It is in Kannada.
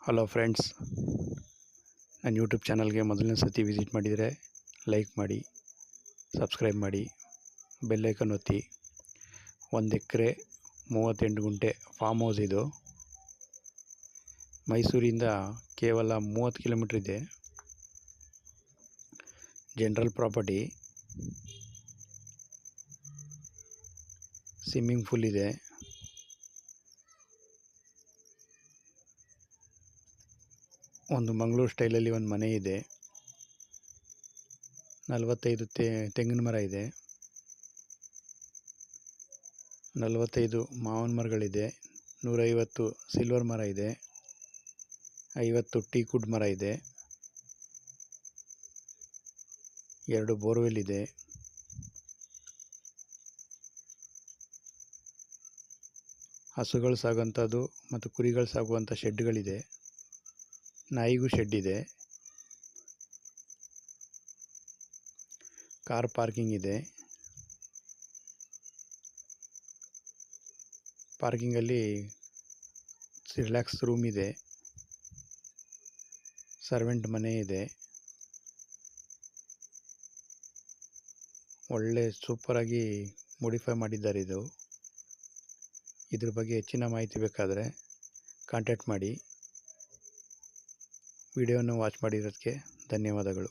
ಹಲೋ ಫ್ರೆಂಡ್ಸ್, ನನ್ನ ಯೂಟ್ಯೂಬ್ ಚಾನಲ್ಗೆ ಮೊದಲನೇ ಸತಿ ವಿಸಿಟ್ ಮಾಡಿದರೆ ಲೈಕ್ ಮಾಡಿ, ಸಬ್ಸ್ಕ್ರೈಬ್ ಮಾಡಿ, ಬೆಲ್ ಐಕನ್ ಒತ್ತಿ. 1 ಎಕರೆ 38 ಗುಂಟೆ ಫಾರ್ಮ್ ಹೌಸ್ ಇದು. ಮೈಸೂರಿಂದ ಕೇವಲ 30 ಕಿಲೋಮೀಟ್ರ್ ಇದೆ. ಜನರಲ್ ಪ್ರಾಪರ್ಟಿ, ಸ್ವಿಮ್ಮಿಂಗ್ ಪೂಲ್ ಇದೆ. ಒಂದು ಮಂಗಳೂರು ಸ್ಟೈಲಲ್ಲಿ ಒಂದು ಮನೆ ಇದೆ. 45 ತೆಂಗಿನ ಮರ ಇದೆ. 45 ಮಾವಿನ ಮರಗಳಿದೆ. 150 ಸಿಲ್ವರ್ ಮರ ಇದೆ. 50 ಟೀಕ್ವುಡ್ ಮರ ಇದೆ. 2 ಬೋರ್ವೆಲ್ ಇದೆ. ಹಸುಗಳು ಸಾಗುವಂಥದ್ದು ಮತ್ತು ಕುರಿಗಳು ಸಾಗುವಂಥ ಶೆಡ್ಗಳಿದೆ. ನಾಯಿಗೂ ಶೆಡ್ ಇದೆ. ಕಾರ್ ಪಾರ್ಕಿಂಗ್ ಇದೆ. ಪಾರ್ಕಿಂಗಲ್ಲಿ ರಿಲ್ಯಾಕ್ಸ್ ರೂಮ್ ಇದೆ. ಸರ್ವೆಂಟ್ ಮನೆ ಇದೆ. ಒಳ್ಳೆ ಸೂಪರಾಗಿ ಮಾಡಿಫೈ ಮಾಡಿದ್ದಾರೆ. ಇದ್ರ ಬಗ್ಗೆ ಹೆಚ್ಚಿನ ಮಾಹಿತಿ ಬೇಕಾದರೆ ಕಾಂಟ್ಯಾಕ್ಟ್ ಮಾಡಿ. ವಿಡಿಯೋವನ್ನು ವಾಚ್ ಮಾಡಿರೋದಕ್ಕೆ ಧನ್ಯವಾದಗಳು.